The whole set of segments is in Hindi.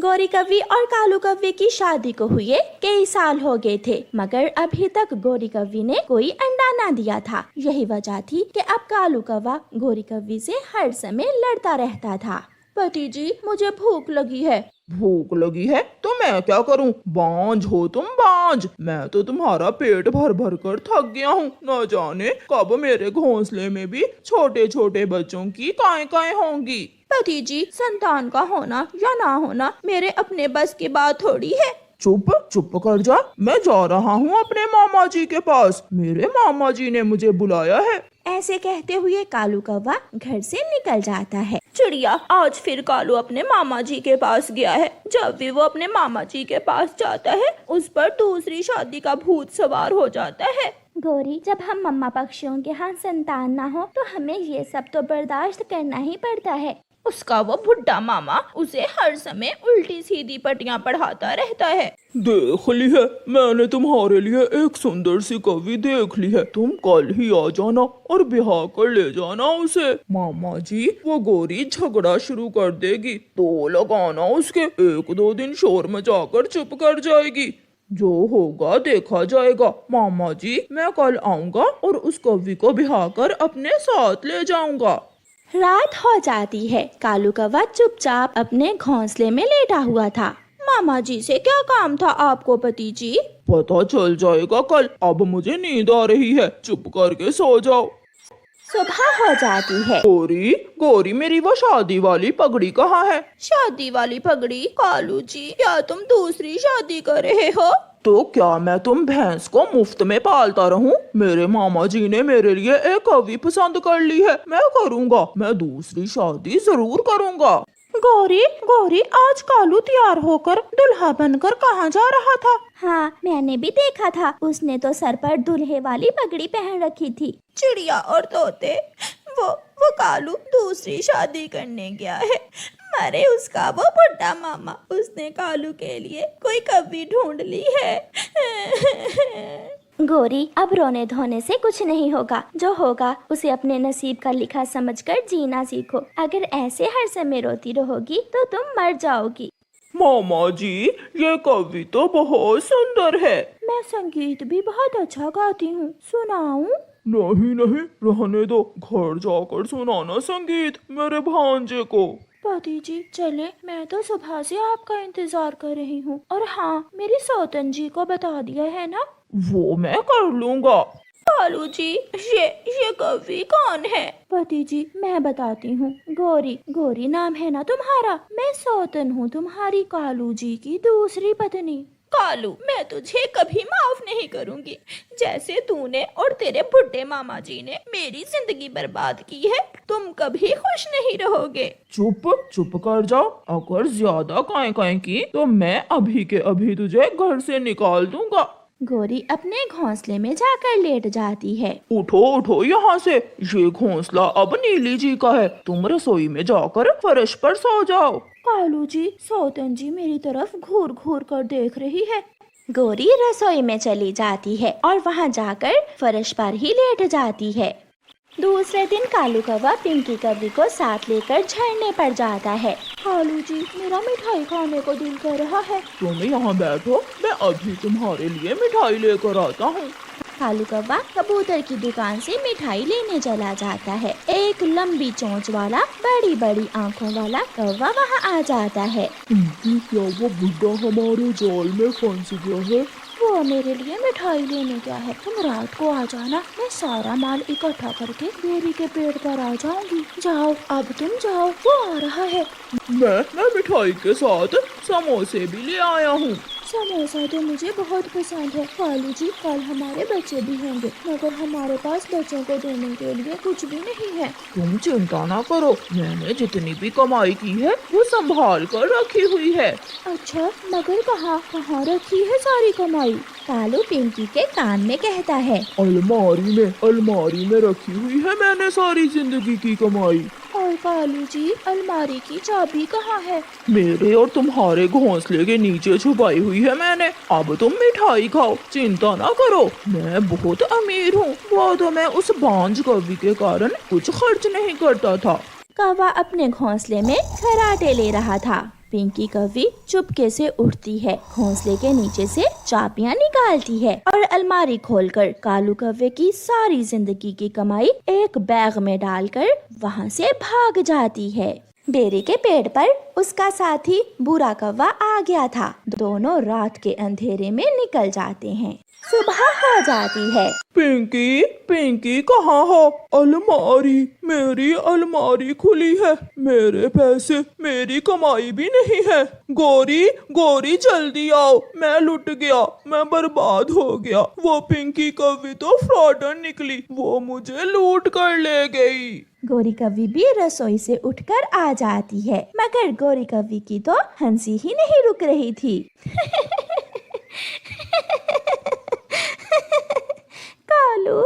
गौरी कव्वी और कालू कव्वी की शादी को हुए कई साल हो गए थे, मगर अभी तक गौरी कव्वी ने कोई अंडा ना दिया था। यही वजह थी कि अब कालू कौवा गौरी कव्वी से हर समय लड़ता रहता था। पति जी, मुझे भूख लगी है। भूख लगी है तो मैं क्या करूं? बांझ हो तुम, बांझ। मैं तो तुम्हारा पेट भर भर कर थक गया हूँ। न जाने कब मेरे घोंसले में भी छोटे छोटे बच्चों की काएं काएं होंगी। पति जी, संतान का होना या ना होना मेरे अपने बस की बात थोड़ी है। चुप चुप कर जा। मैं जा रहा हूँ अपने मामा जी के पास। मेरे मामा जी ने मुझे बुलाया है। ऐसे कहते हुए कालू कौवा घर से निकल जाता है। चिड़िया, आज फिर कालू अपने मामा जी के पास गया है। जब भी वो अपने मामा जी के पास जाता है, उस पर दूसरी शादी का भूत सवार हो जाता है। गौरी, जब हम मम्मा पक्षियों के यहाँ संतान ना हो तो हमें ये सब तो बर्दाश्त करना ही पड़ता है। उसका वो बुढ़ा मामा उसे हर समय उल्टी सीधी पट्टियाँ पढ़ाता रहता है। देख ली है, मैंने तुम्हारे लिए एक सुंदर सी कवि देख ली है। तुम कल ही आ जाना और ब्याह कर ले जाना उसे। मामा जी, वो गोरी झगड़ा शुरू कर देगी तो लगाना उसके। एक दो दिन शोर मचाकर चुप कर जाएगी। जो होगा देखा जाएगा। मामा जी, मैं कल आऊंगा और उस कवि को ब्याह कर अपने साथ ले जाऊंगा। रात हो जाती है। कालू कौवा चुपचाप अपने घोंसले में लेटा हुआ था। मामा जी से क्या काम था आपको पति जी? पता चल जाएगा कल। अब मुझे नींद आ रही है, चुप करके सो जाओ। सुबह हो जाती है। गोरी, गोरी, मेरी वो शादी वाली पगड़ी कहाँ है? शादी वाली पगड़ी? कालू जी, क्या तुम दूसरी शादी कर रहे हो? तो क्या मैं तुम भैंस को मुफ्त में पालता रहूं? मेरे मामा जी ने मेरे लिए एक कवि पसंद कर ली है। मैं करूंगा, मैं दूसरी शादी जरूर करूंगा। गौरी, गौरी, आज कालू तैयार होकर दुल्हा बनकर कहाँ जा रहा था? हाँ, मैंने भी देखा था। उसने तो सर पर दूल्हे वाली पगड़ी पहन रखी थी। चिड़िया और तोते, वो कालू दूसरी शादी करने गया है। अरे उसका वो बुढ़ा मामा, उसने कालू के लिए कोई कवि ढूंढ ली है। गौरी, अब रोने धोने से कुछ नहीं होगा। जो होगा उसे अपने नसीब का लिखा समझकर जीना सीखो। अगर ऐसे हर समय रोती रहोगी तो तुम मर जाओगी। मामा जी, ये कवि तो बहुत सुंदर है। मैं संगीत भी बहुत अच्छा गाती हूँ, सुनाऊं? नहीं नहीं, रहने दो। घर जाकर सुनाना संगीत मेरे भांजे को। पति जी, चले। मैं तो सुबह से आपका इंतजार कर रही हूँ। और हाँ, मेरी सौतन जी को बता दिया है ना? वो मैं कर लूंगा। कालू जी, ये कवि कौन है? पति जी, मैं बताती हूँ। गौरी, गौरी नाम है ना तुम्हारा? मैं सौतन हूँ, तुम्हारी कालू जी की दूसरी पत्नी। कालू, मैं तुझे कभी माफ नहीं करूँगी। जैसे तूने और तेरे बुढ़े मामा जी ने मेरी जिंदगी बर्बाद की है, तुम कभी खुश नहीं रहोगे। चुप चुप कर जाओ। अगर ज्यादा काएं काएं की तो मैं अभी के अभी तुझे घर से निकाल दूंगा। गौरी अपने घोंसले में जाकर लेट जाती है। उठो उठो यहाँ से। ये घोंसला अब नीली जी का है। तुम रसोई में जाकर फर्श पर सो जाओ। कालू जी, सौतन जी मेरी तरफ घूर घूर कर देख रही है। गौरी रसोई में चली जाती है और वहाँ जाकर फर्श पर ही लेट जाती है। दूसरे दिन कालू कौवा पिंकी कवि को साथ लेकर झरने पर जाता है। कालू जी, मेरा मिठाई खाने को दिल कर रहा है। तुम यहाँ बैठो, मैं अभी तुम्हारे लिए मिठाई लेकर आता हूँ। कालू कौवा कबूतर की दुकान से मिठाई लेने चला जाता है। एक लंबी चोंच वाला, बड़ी बड़ी आंखों वाला कौवा वहाँ आ जाता है। क्या वो बुढ़ा हमारे जाल में फंस गया है? वो मेरे लिए मिठाई लेने गया है। तुम रात को आ जाना, मैं सारा माल इकट्ठा करके गौरी के पेड़ पर आ जाऊंगी। जाओ, अब तुम जाओ, वो आ रहा है। मैं मिठाई के साथ समोसे भी ले आया हूँ। समोसा तो मुझे बहुत पसंद है। कालू जी, कल हमारे बच्चे भी होंगे, मगर हमारे पास बच्चों को देने के लिए कुछ भी नहीं है। तुम चिंता ना करो, मैंने जितनी भी कमाई की है वो संभाल कर रखी हुई है। अच्छा, मगर कहाँ रखी है सारी कमाई? कालू पिंकी के कान में कहता है। अलमारी में रखी हुई है मैंने सारी जिंदगी की कमाई। और कालू जी, अलमारी की चाबी कहाँ है? मेरे और तुम्हारे घोंसले के नीचे छुपाई हुई है मैंने। अब तुम मिठाई खाओ, चिंता ना करो। मैं बहुत अमीर हूँ। वो तो मैं उस बांझ कवि के कारण कुछ खर्च नहीं करता था। कौवा अपने घोंसले में खर्राटे ले रहा था। पिंकी कौवी चुपके से उठती है, घोंसले के नीचे से चाबियां निकालती है और अलमारी खोलकर कालू कौवे की सारी जिंदगी की कमाई एक बैग में डालकर वहां से भाग जाती है। बेरी के पेड़ पर उसका साथी बुरा कौवा आ गया था। दोनों रात के अंधेरे में निकल जाते हैं। सुबह हो जाती है। पिंकी, पिंकी कहाँ हो? अलमारी, मेरी अलमारी खुली है, मेरे पैसे, मेरी कमाई भी नहीं है। गोरी, गोरी जल्दी आओ, मैं लुट गया, मैं बर्बाद हो गया। वो पिंकी कौवी तो फ्रॉडन निकली, वो मुझे लूट कर ले गई। गोरी कौवी भी रसोई से उठकर आ जाती है, मगर गोरी कौवी की तो हंसी ही नहीं रुक रही थी। कालू,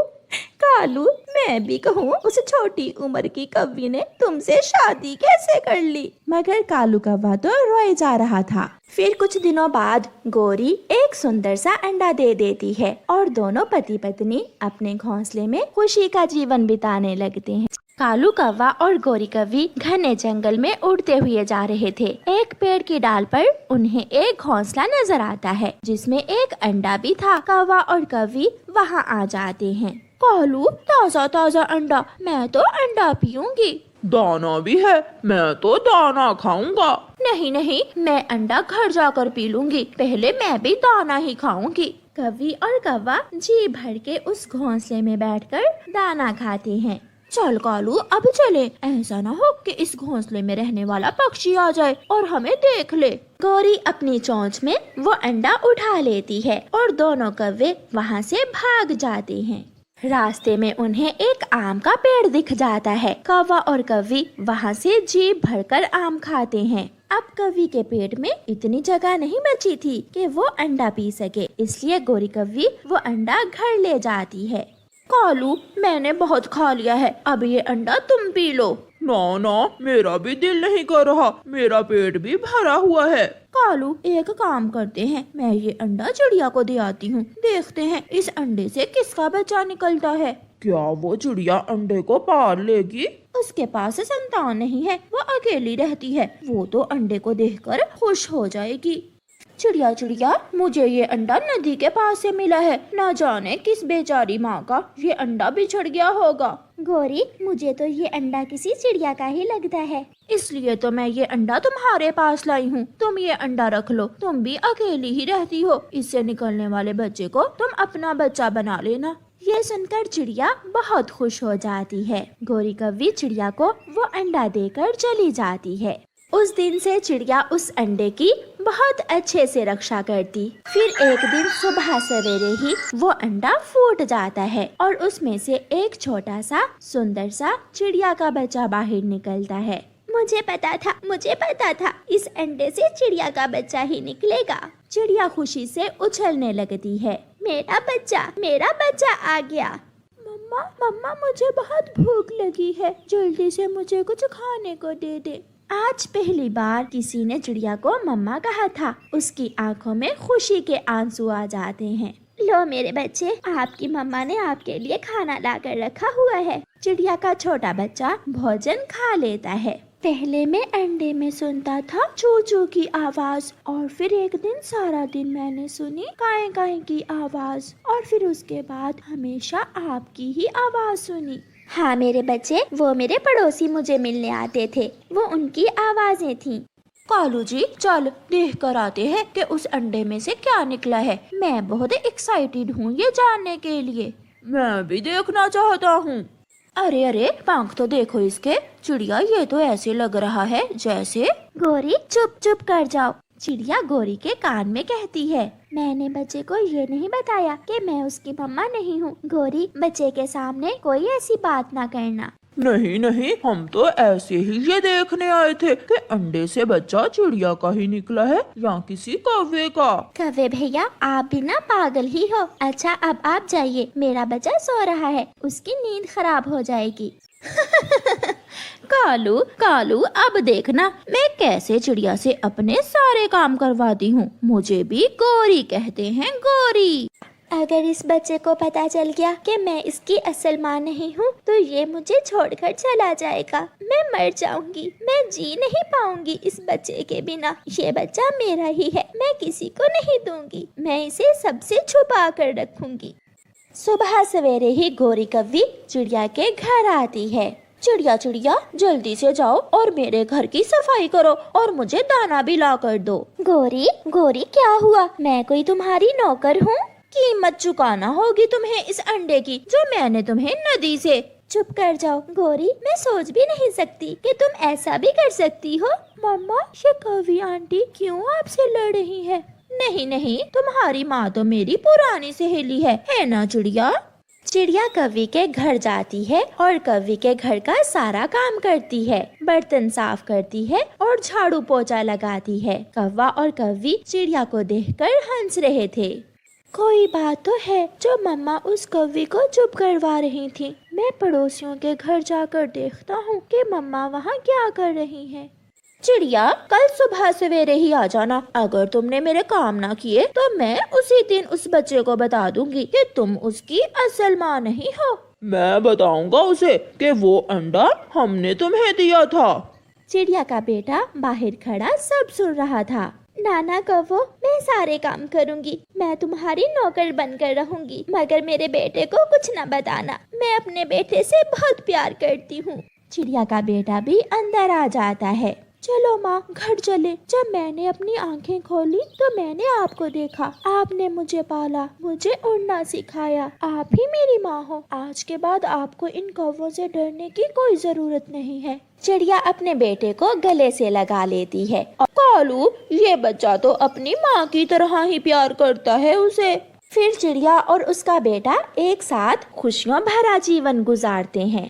कालू, मैं भी कहूँ उस छोटी उम्र की कौवी ने तुमसे शादी कैसे कर ली? मगर कालू कौवा तो रोए जा रहा था। फिर कुछ दिनों बाद गोरी एक सुंदर सा अंडा दे देती है और दोनों पति पत्नी अपने घोंसले में खुशी का जीवन बिताने लगते हैं। कालू कौवा और गोरी कौवी घने जंगल में उड़ते हुए जा रहे थे। एक पेड़ की डाल पर उन्हें एक घोंसला नजर आता है जिसमें एक अंडा भी था। कौवा और कौवी वहां आ जाते हैं। कालू, ताजा ताजा अंडा, मैं तो अंडा पीऊंगी। दाना भी है, मैं तो दाना खाऊंगा। नहीं नहीं, मैं अंडा घर जाकर पी लूंगी, पहले मैं भी दाना ही खाऊंगी। कौवी और कौवा जी भर के उस घोंसले में बैठकर दाना खाते हैं। चल कालू, अब चले, ऐसा ना हो कि इस घोंसले में रहने वाला पक्षी आ जाए और हमें देख ले। गोरी अपनी चोंच में वो अंडा उठा लेती है और दोनों कौवे वहाँ से भाग जाते हैं। रास्ते में उन्हें एक आम का पेड़ दिख जाता है। कौवा और कौवी वहाँ से जी भरकर आम खाते हैं। अब कौवी के पेट में इतनी जगह नहीं बची थी कि वो अंडा पी सके, इसलिए गोरी कौवी वो अंडा घर ले जाती है। कालू, मैंने बहुत खा लिया है, अब ये अंडा तुम पी लो। ना ना, मेरा भी दिल नहीं कर रहा, मेरा पेट भी भरा हुआ है। कालू, एक काम करते हैं, मैं ये अंडा चिड़िया को दे आती हूँ, देखते हैं इस अंडे से किसका बच्चा निकलता है। क्या वो चिड़िया अंडे को पाल लेगी? उसके पास संतान नहीं है, वो अकेली रहती है, वो तो अंडे को देखकर खुश हो जाएगी। चिड़िया चिड़िया, मुझे ये अंडा नदी के पास से मिला है, ना जाने किस बेचारी माँ का ये अंडा बिछड़ गया होगा। गोरी, मुझे तो ये अंडा किसी चिड़िया का ही लगता है, इसलिए तो मैं ये अंडा तुम्हारे पास लाई हूँ। तुम ये अंडा रख लो, तुम भी अकेली ही रहती हो, इससे निकलने वाले बच्चे को तुम अपना बच्चा बना लेना। ये सुनकर चिड़िया बहुत खुश हो जाती है। गोरी कौवी चिड़िया को वो अंडा देकर चली जाती है। उस दिन से चिड़िया उस अंडे की बहुत अच्छे से रक्षा करती। फिर एक दिन सुबह सवेरे ही वो अंडा फूट जाता है और उसमें से एक छोटा सा सुंदर सा चिड़िया का बच्चा बाहर निकलता है। मुझे पता था इस अंडे से चिड़िया का बच्चा ही निकलेगा। चिड़िया खुशी से उछलने लगती है। मेरा बच्चा आ गया। मम्मा, मुझे बहुत भूख लगी है, जल्दी से मुझे कुछ खाने को दे दे। आज पहली बार किसी ने चिड़िया को मम्मा कहा था। उसकी आंखों में खुशी के आंसू आ जाते हैं। लो मेरे बच्चे, आपकी मम्मा ने आपके लिए खाना लाकर रखा हुआ है। चिड़िया का छोटा बच्चा भोजन खा लेता है। पहले मैं अंडे में सुनता था चू चू की आवाज, और फिर एक दिन सारा दिन मैंने सुनी काए काए की आवाज, और फिर उसके बाद हमेशा आपकी ही आवाज सुनी। हाँ मेरे बच्चे, वो मेरे पड़ोसी मुझे मिलने आते थे, वो उनकी आवाजें थीं। कालू जी, चल देख कर आते हैं कि उस अंडे में से क्या निकला है। मैं बहुत एक्साइटेड हूँ ये जानने के लिए। मैं भी देखना चाहता हूँ। अरे, पंख तो देखो इसके। चिड़िया, ये तो ऐसे लग रहा है जैसे। गोरी, चुप कर जाओ। चिड़िया गोरी के कान में कहती है, मैंने बच्चे को ये नहीं बताया कि मैं उसकी मम्मा नहीं हूँ। गोरी, बच्चे के सामने कोई ऐसी बात ना करना। नहीं, हम तो ऐसे ही ये देखने आए थे कि अंडे से बच्चा चिड़िया का ही निकला है या किसी कौवे का। कौवे भैया, आप भी ना पागल ही हो। अच्छा, अब आप जाइए, मेरा बच्चा सो रहा है, उसकी नींद खराब हो जाएगी। कालू, अब देखना मैं कैसे चिड़िया से अपने सारे काम करवाती हूँ। मुझे भी गोरी कहते हैं, गोरी। अगर इस बच्चे को पता चल गया कि मैं इसकी असल माँ नहीं हूँ तो ये मुझे छोड़कर चला जाएगा। मैं मर जाऊंगी, मैं जी नहीं पाऊंगी इस बच्चे के बिना। ये बच्चा मेरा ही है, मैं किसी को नहीं दूंगी, मैं इसे सबसे छुपा कर रखूंगी। सुबह सवेरे ही गोरी कव्वी चिड़िया के घर आती है। चिड़िया चिड़िया जल्दी से जाओ और मेरे घर की सफाई करो और मुझे दाना भी ला कर दो। गोरी गोरी क्या हुआ, मैं कोई तुम्हारी नौकर हूँ? कीमत चुकाना होगी तुम्हें इस अंडे की जो मैंने तुम्हें नदी से। चुप कर जाओ गोरी, मैं सोच भी नहीं सकती कि तुम ऐसा भी कर सकती हो। मम्मा ये कव्वी आंटी क्यों आपसे लड़ रही है? नहीं नहीं, तुम्हारी माँ तो मेरी पुरानी सहेली है ना चिड़िया? चिड़िया कव्वी के घर जाती है और कव्वी के घर का सारा काम करती है, बर्तन साफ करती है और झाड़ू पोछा लगाती है। कव्वा और कव्वी चिड़िया को देखकर हंस रहे थे। कोई बात तो है जो मम्मा उस कव्वी को चुप करवा रही थी। मैं पड़ोसियों के घर जाकर देखता हूँ कि मम्मा वहाँ क्या कर रही हैं। चिड़िया कल सुबह सवेरे ही आ जाना, अगर तुमने मेरे काम ना किए तो मैं उसी दिन उस बच्चे को बता दूंगी कि तुम उसकी असल माँ नहीं हो। मैं बताऊंगा उसे कि वो अंडा हमने तुम्हें दिया था। चिड़िया का बेटा बाहर खड़ा सब सुन रहा था। नाना कव्वो, मैं सारे काम करूंगी, मैं तुम्हारी नौकर बनकर रहूंगी, मगर मेरे बेटे को कुछ न बताना, मैं अपने बेटे से बहुत प्यार करती हूँ। चिड़िया का बेटा भी अंदर आ जाता है। चलो माँ घर चले। जब मैंने अपनी आंखें खोली तो मैंने आपको देखा, आपने मुझे पाला, मुझे उड़ना सिखाया, आप ही मेरी माँ हो। आज के बाद आपको इन कौवों से डरने की कोई जरूरत नहीं है। चिड़िया अपने बेटे को गले से लगा लेती है। कालू, ये बच्चा तो अपनी माँ की तरह ही प्यार करता है उसे। फिर चिड़िया और उसका बेटा एक साथ खुशियों भरा जीवन गुजारते हैं।